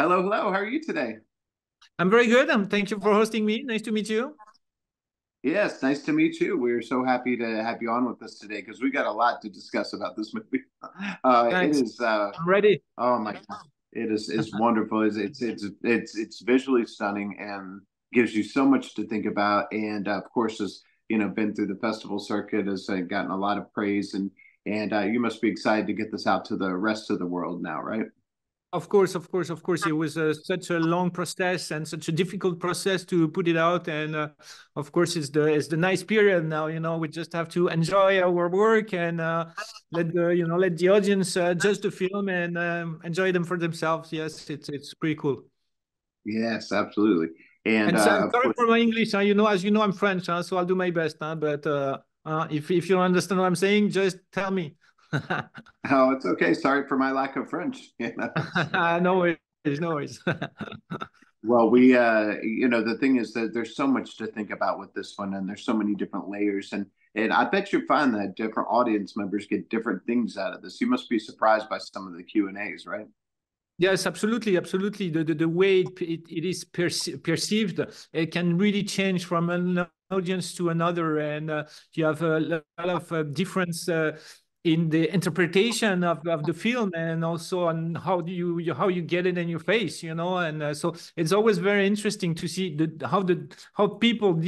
Hello, hello. How are you today? I'm very good. Thank you for hosting me. Nice to meet you. Yes, nice to meet you. We're so happy to have you on with us today because we got a lot to discuss about this movie. It Thanks. is I'm ready. oh my God, it's wonderful. It's visually stunning and gives you so much to think about. And of course, has been through the festival circuit, has gotten a lot of praise, and you must be excited to get this out to the rest of the world now, right? Of course, of course, of course. It was such a long process and such a difficult process to put it out. And of course, it's the nice period now. We just have to enjoy our work and let the audience judge the film and enjoy them for themselves. Yes, it's pretty cool. Yes, absolutely. And And so, of sorry course. for my English. As you know, I'm French, so I'll do my best. But if you don't understand what I'm saying, just tell me. Oh, it's okay. Sorry for my lack of French. No worries, no worries. Well, the thing is that there's so much to think about with this one, and there's so many different layers, and I bet you find that different audience members get different things out of this. You must be surprised by some of the Q&As, right? Yes, absolutely, absolutely. The way it is perceived, it can really change from an audience to another, and you have a lot of difference in the interpretation of the film, and also on how you get it in your face, and so it's always very interesting to see how people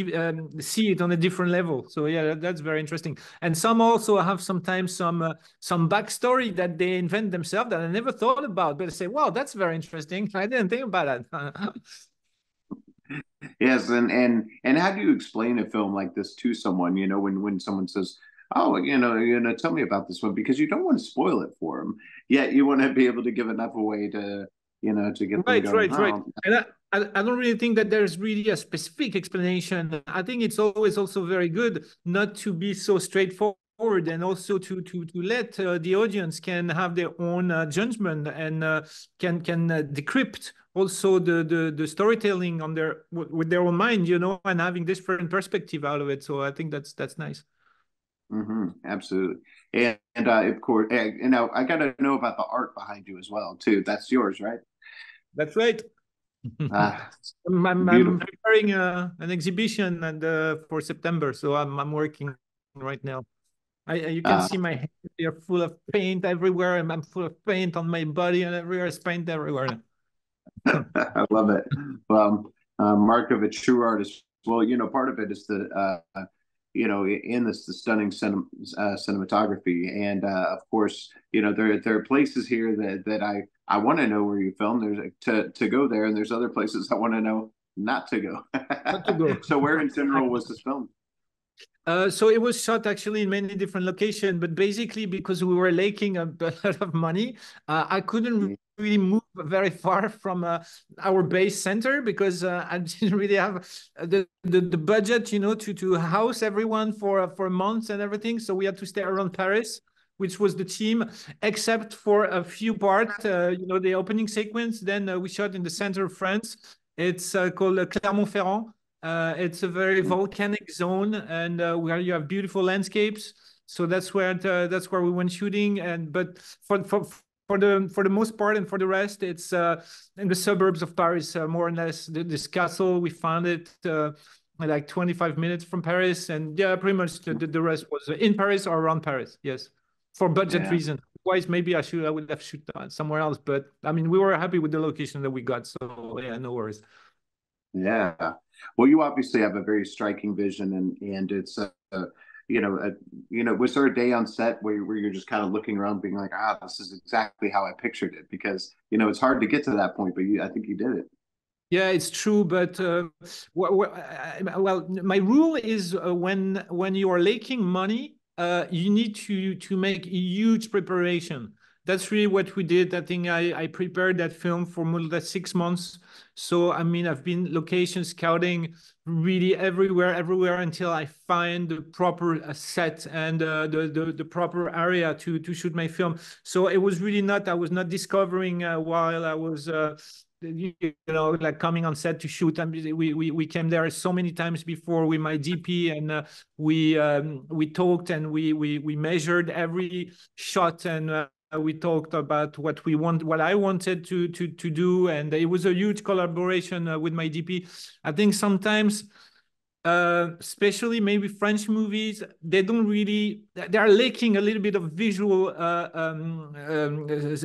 see it on a different level. So yeah, that's very interesting. And some also have sometimes some backstory that they invent themselves that I never thought about, but I say, wow, that's very interesting. I didn't think about that. Yes, and how do you explain a film like this to someone? When someone says, "Oh, tell me about this one," because you don't want to spoil it for them, yet you want to be able to give enough away to get them Right, going. right, right. Oh, And I don't really think that there's really a specific explanation. I think it's always also very good not to be so straightforward, and also to let the audience can have their own judgment, and can decrypt also the storytelling on with their own mind, and having different perspective out of it. So I think that's nice. absolutely. And of course, I got to know about the art behind you as well, too. That's yours, right? That's right. Ah, I'm beautiful. preparing an exhibition for September, so I'm working right now. You can Uh, see my hands, they're full of paint everywhere, and I'm full of paint on my body, and everywhere is paint everywhere. I love it. Well, mark of a true artist. Well, part of it is in this the stunning cinematography, and of course, there are places here that I want to know where you filmed. There's to go there, and there's other places I want to know not to go. Not to go. So, where in general was this filmed? So it was shot actually in many different locations, but basically because we were lacking a lot of money, I couldn't really move very far from our base center, because I didn't really have the budget, to house everyone for months and everything. So we had to stay around Paris, which was the team, except for a few parts, the opening sequence. Then we shot in the center of France. It's called Clermont-Ferrand. It's a very volcanic zone, and where you have beautiful landscapes. So that's where we went shooting. And but for the most part, and for the rest, it's in the suburbs of Paris, more or less. This castle, we found it like 25 minutes from Paris, and yeah, pretty much the rest was in Paris or around Paris. Yes, for budget Yeah. reasons. Otherwise, maybe I would have shoot somewhere else. But I mean, we were happy with the location that we got. So yeah, no worries. Yeah. Well, you obviously have a very striking vision, and it's was there a day on set where you're just kind of looking around, being like, this is exactly how I pictured it? Because it's hard to get to that point, but I think you did it. Yeah, it's true, but well, my rule is when you are lacking money, you need to make huge preparation. That's really what we did. I think I prepared that film for more than 6 months. So I mean, I've been location scouting really everywhere until I find the proper set and the proper area to shoot my film. So it was really not I was not discovering while I was. Like coming on set to shoot. I mean, we came there so many times before with my DP, and we talked, and we measured every shot, and we talked about what I wanted to do, and it was a huge collaboration with my DP. I think sometimes, especially maybe French movies, they are lacking a little bit of visual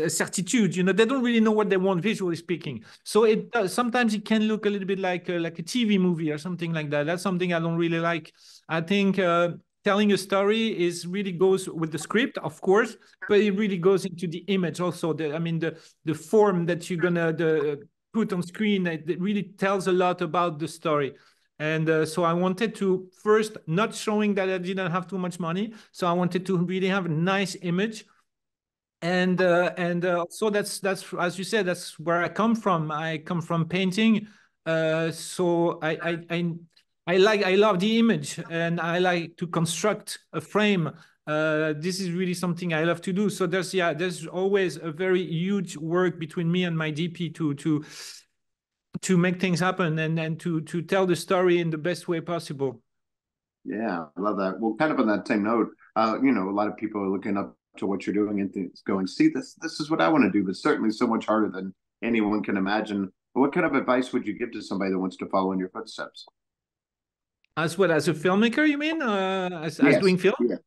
certitude. They don't really know what they want visually speaking. So sometimes it can look a little bit like a TV movie or something like that. That's something I don't really like. I think telling a story really goes with the script, of course, but it really goes into the image also. The form that you're gonna put on screen, it really tells a lot about the story. And so I wanted to first, not showing that I didn't have too much money. So I wanted to really have a nice image. And so that's as you said, that's where I come from. I come from painting. So I love the image, and I like to construct a frame. This is really something I love to do. So there's always a very huge work between me and my DP to make things happen and to tell the story in the best way possible. Yeah, I love that. Well, kind of on that same note, a lot of people are looking up to what you're doing and things going, see, this is what I want to do, but certainly so much harder than anyone can imagine. What kind of advice would you give to somebody that wants to follow in your footsteps? As well as a filmmaker, you mean? As Yes. doing film? Yeah.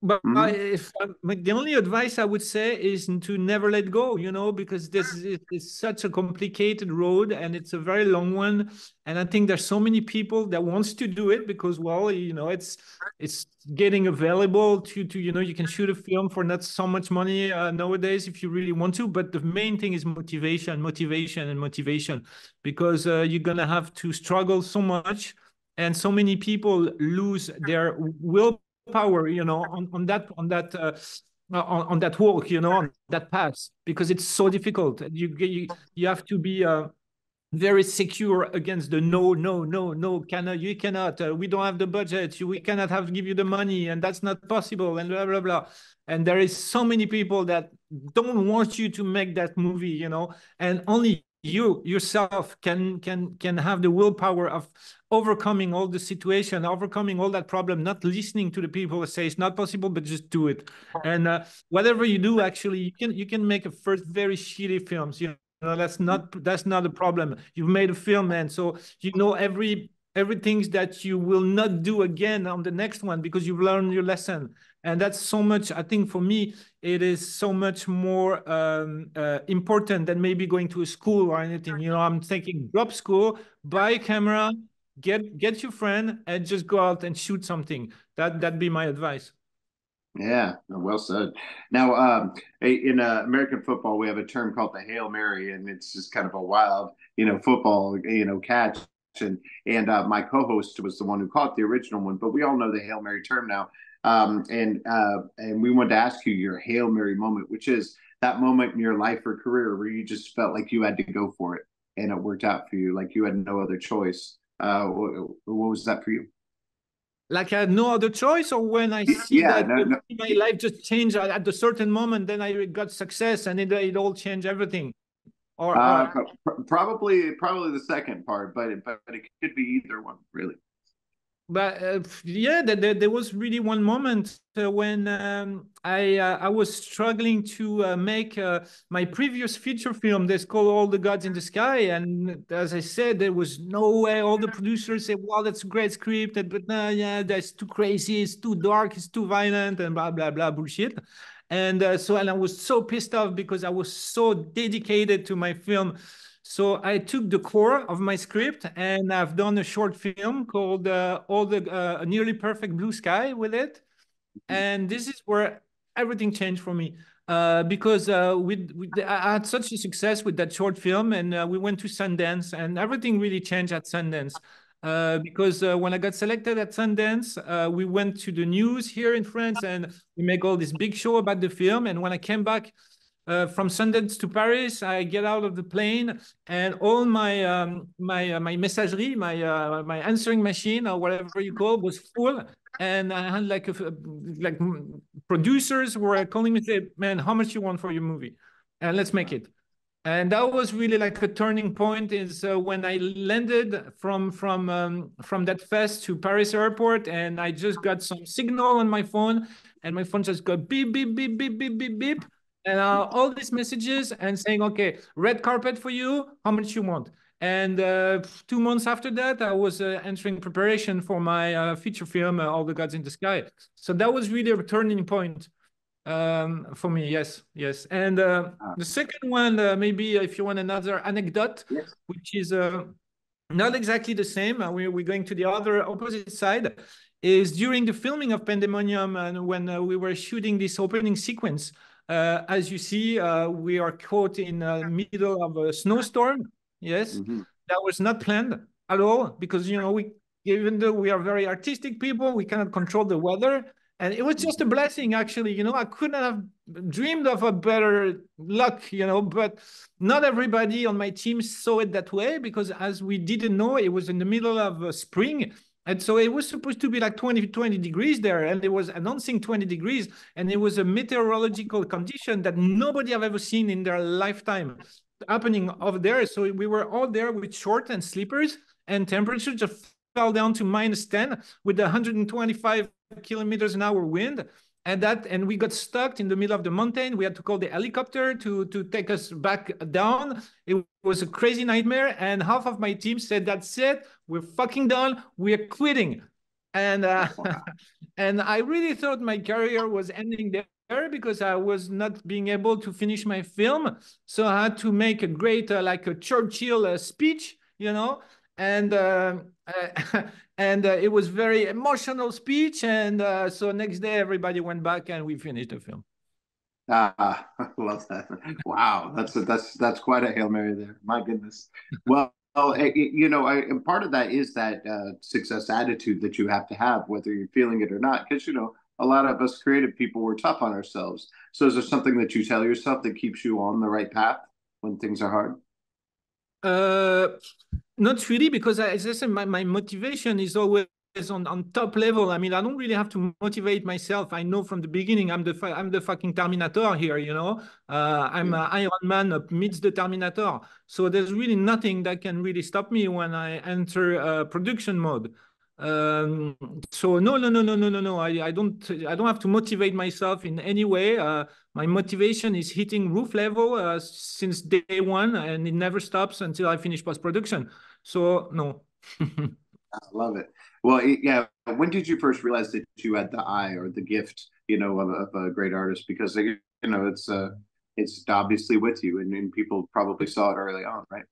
But Mm-hmm. the only advice I would say is to never let go, because this is such a complicated road and it's a very long one. And I think there's so many people that wants to do it because, well, it's getting available to you can shoot a film for not so much money nowadays if you really want to. But the main thing is motivation, motivation, and motivation, because you're gonna have to struggle so much, and so many people lose their will power, on that walk, on that path, because it's so difficult. You have to be very secure against the no, no, no, no, you cannot, we don't have the budget, we cannot give you the money, and that's not possible, and blah, blah, blah. And there is so many people that don't want you to make that movie, and only you yourself can have the willpower of overcoming all the situation, overcoming all that problem, not listening to the people that say it's not possible, but just do it. And whatever you do, actually, you can make a first very shitty films, that's not a problem. You've made a film, man, so everything that you will not do again on the next one because you've learned your lesson. And that's so much, I think, for me, it is so much more important than maybe going to a school or anything. I'm thinking drop school, buy a camera, get your friend, and just go out and shoot something. That'd be my advice. Yeah, well said. Now, in American football, we have a term called the Hail Mary, and it's just kind of a wild, football, catch. And my co-host was the one who caught the original one, but we all know the Hail Mary term now. And we wanted to ask you your Hail Mary moment, which is that moment in your life or career where you just felt like you had to go for it, and it worked out for you, like you had no other choice. What was that for you? Like I had no other choice, or when I see Yeah, that my life just changed at a certain moment, then I got success and it all changed everything. Or probably the second part, but it could be either one, really. But yeah, there was really one moment when I was struggling to make my previous feature film that's called All the Gods in the Sky. And as I said, there was no way. All the producers said, well, that's a great script, but yeah, that's too crazy, it's too dark, it's too violent, and blah, blah, blah, bullshit. And and I was so pissed off because I was so dedicated to my film. So I took the core of my script and I've done a short film called All the Nearly Perfect Blue Sky with it. And this is where everything changed for me because I had such a success with that short film, and we went to Sundance, and everything really changed at Sundance. Because when I got selected at Sundance, we went to the news here in France and we make all this big show about the film. And when I came back from Sundance to Paris, I get out of the plane, and all my messagerie, my answering machine or whatever you call, was full. And I had like producers were calling me, say, "Man, how much you want for your movie? And let's make it." And that was really like a turning point. Is when I landed from that fest to Paris airport, and I just got some signal on my phone, and my phone just got beep beep beep beep beep beep beep. And all these messages and saying, okay, red carpet for you, how much you want? And 2 months after that, I was entering preparation for my feature film, All the Gods in the Sky. So that was really a turning point for me. Yes, yes. And the second one, maybe if you want another anecdote, yes. which is not exactly the same. We're going to the other opposite side. Is during the filming of Pandemonium and when we were shooting this opening sequence, as you see, we are caught in the middle of a snowstorm. Yes, Mm-hmm. that was not planned at all because, even though we are very artistic people, we cannot control the weather. And it was just a blessing, actually. I couldn't have dreamed of a better luck, but not everybody on my team saw it that way because as we didn't know, it was in the middle of spring. And so it was supposed to be like 20 degrees there, and it was announcing 20 degrees, and it was a meteorological condition that nobody have ever seen in their lifetime happening over there. So we were all there with shorts and slippers, and temperature just fell down to -10 with 125 kilometers an hour wind. And we got stuck in the middle of the mountain. We had to call the helicopter to take us back down. It was a crazy nightmare. And half of my team said, "That's it. We're fucking done. We're quitting." And and I really thought my career was ending there because I was not being able to finish my film. So I had to make a great, like a Churchill speech, and and it was very emotional speech. And so next day, everybody went back and we finished the film. I love that. Wow, that's quite a Hail Mary there. My goodness. Well, and part of that is that success attitude that you have to have, whether you're feeling it or not. Because a lot of us creative people, we're tough on ourselves. So, is there something that you tell yourself that keeps you on the right path when things are hard? Not really, because as I said, my motivation is always on top level. I mean, I don't really have to motivate myself. I know from the beginning I'm the fucking Terminator here, I'm Iron Man meets the Terminator. So there's really nothing that can really stop me when I enter production mode. Um, so no, no, no, no, no, no, no. I don't have to motivate myself in any way. My motivation is hitting roof level since day one, and it never stops until I finish post production. So no. I love it. Well, yeah. When did you first realize that you had the eye or the gift, of a great artist? Because it's obviously with you, and people probably saw it early on, right?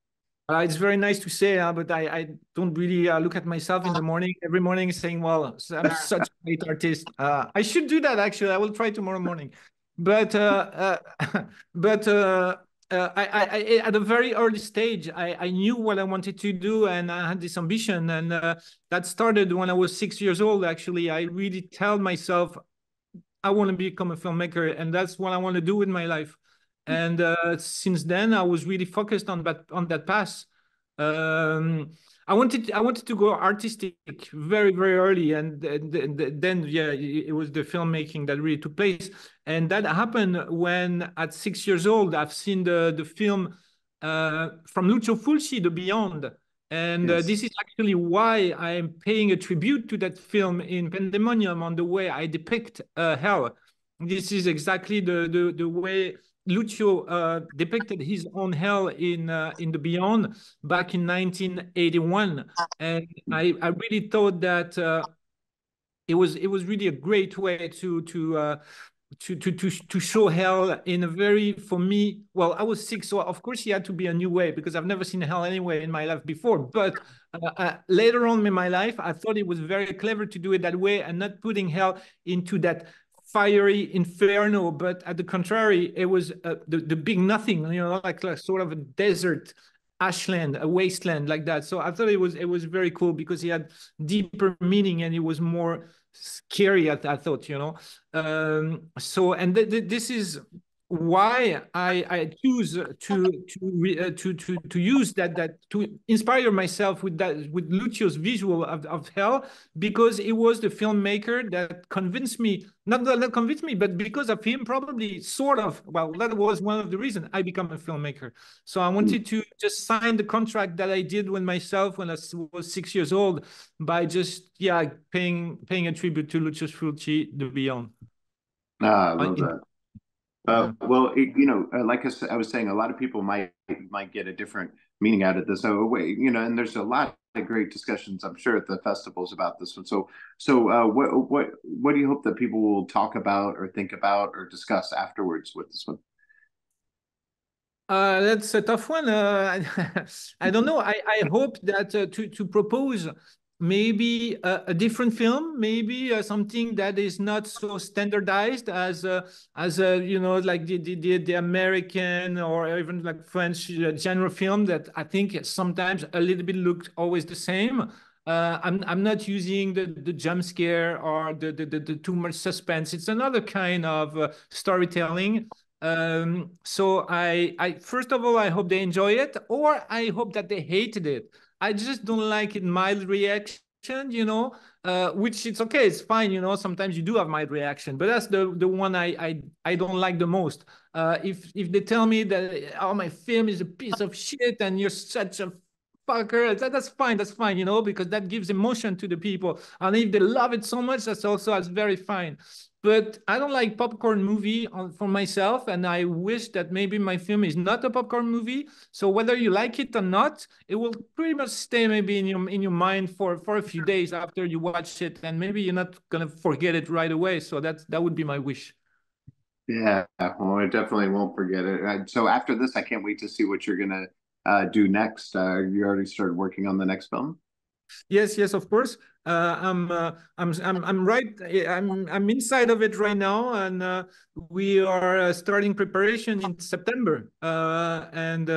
It's very nice to say, but I don't really look at myself in the morning, every morning saying, well, I'm such a great artist. I should do that, actually. I will try tomorrow morning. But but at a very early stage, I knew what I wanted to do, and I had this ambition. And that started when I was 6 years old, actually. I really tell myself, I want to become a filmmaker, and that's what I want to do with my life. And since then, I was really focused on that path. Um, I wanted to go artistic very very early, and then yeah, it was the filmmaking that really took place, and that happened when at 6 years old I've seen the film from Lucio Fulci, The Beyond. And Yes. this is actually why I'm paying a tribute to that film in Pandemonium on the way I depict hell. This is exactly the way Lucio depicted his own hell in The Beyond back in 1981, and I really thought that it was really a great way to show hell in a very, for me, well, I was 6, so of course he had to be a new way because I've never seen hell anyway in my life before. But later on in my life, I thought it was very clever to do it that way and not putting hell into that fiery inferno, but at the contrary, it was the big nothing, like sort of a desert ashland, a wasteland like that. So I thought it was very cool because he had deeper meaning and it was more scary. I thought, so and this is why I choose to use that to inspire myself with Lucio's visual of hell, because it was the filmmaker that convinced me, not that convinced me, but because of him, probably, sort of, well, that was one of the reasons I become a filmmaker. So I wanted to just sign the contract that I did with myself when I was 6 years old by just paying a tribute to Lucius Fulci, The Beyond. Ah, I love that. Well, like I was saying, a lot of people might get a different meaning out of this. So, and there's a lot of great discussions, I'm sure, at the festivals about this one. What do you hope that people will talk about or think about or discuss afterwards with this one? That's a tough one. I don't know. I hope that to propose maybe a different film, maybe something that is not so standardized as like the American or even like French genre film that I think sometimes a little bit looked always the same. I'm not using the jump scare or the too much suspense. It's another kind of storytelling. So I first of all, I hope they enjoy it, or I hope that they hated it. I just don't like it mild reaction, which it's okay, it's fine, sometimes you do have mild reaction, but that's the one I don't like the most. If they tell me that, oh, my film is a piece of shit and you're such a fucker, that's fine, because that gives emotion to the people. And if they love it so much, that's very fine. But I don't like popcorn movie for myself, and I wish that maybe my film is not a popcorn movie. So whether you like it or not, it will pretty much stay maybe in your mind for a few days after you watch it, and maybe you're not gonna forget it right away. So that would be my wish. Yeah, well, I definitely won't forget it. So after this, I can't wait to see what you're gonna do next. You already started working on the next film? Yes, yes, of course. I'm right. I'm inside of it right now, and we are starting preparation in September. And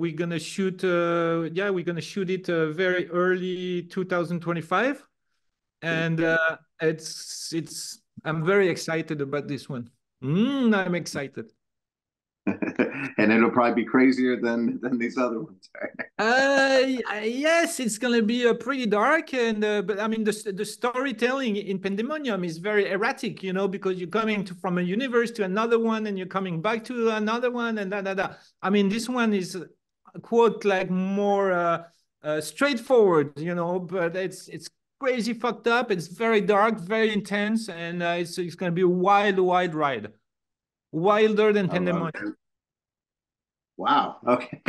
we're gonna shoot. Yeah, we're gonna shoot it very early 2025, and it's. I'm very excited about this one. I'm excited. And it'll probably be crazier than these other ones. Yes, it's gonna be pretty dark, and but I mean the storytelling in Pandemonium is very erratic, because you're coming from a universe to another one, and you're coming back to another one, and da. I mean, this one is quote like more straightforward, but it's crazy fucked up. It's very dark, very intense, and it's gonna be a wild, wild ride, wilder than I love Pandemonium. it. Wow. Okay.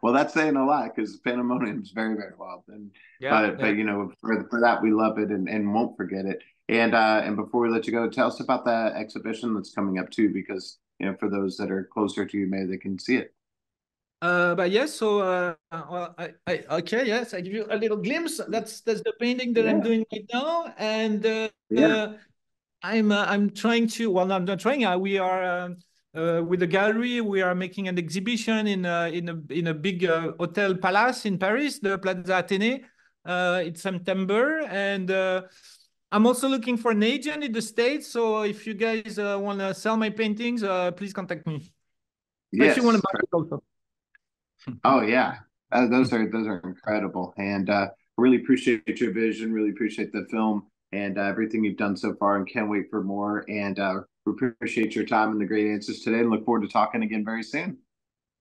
Well, that's saying a lot because Pandemonium is very, very wild. And Yeah, but yeah. for that we love it and won't forget it. And before we let you go, tell us about that exhibition that's coming up too, because for those that are closer to you, maybe they can see it. But yes, so well, okay, yes, I give you a little glimpse. That's the painting that I'm Yeah. doing right now, and Yeah. I'm trying to. Well, no, I'm not trying. We are with the gallery. We are making an exhibition in a big hotel palace in Paris, the Plaza Athénée. It's September, and I'm also looking for an agent in the States. So if you guys want to sell my paintings, please contact me. If you want to Yes. buy it also. Oh yeah, those are incredible, and really appreciate your vision. Really appreciate the film and everything you've done so far, and can't wait for more. And we appreciate your time and the great answers today, and look forward to talking again very soon.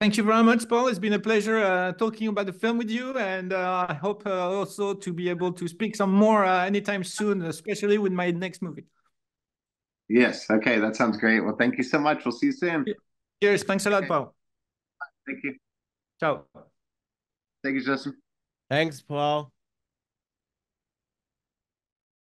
Thank you very much, Paul. It's been a pleasure talking about the film with you, and I hope also to be able to speak some more anytime soon, especially with my next movie. Yes. Okay, that sounds great. Well, thank you so much. We'll see you soon. Cheers. Thanks a lot, Okay. Paul. Thank you. Ciao. Thank you, Justin. Thanks, Paul.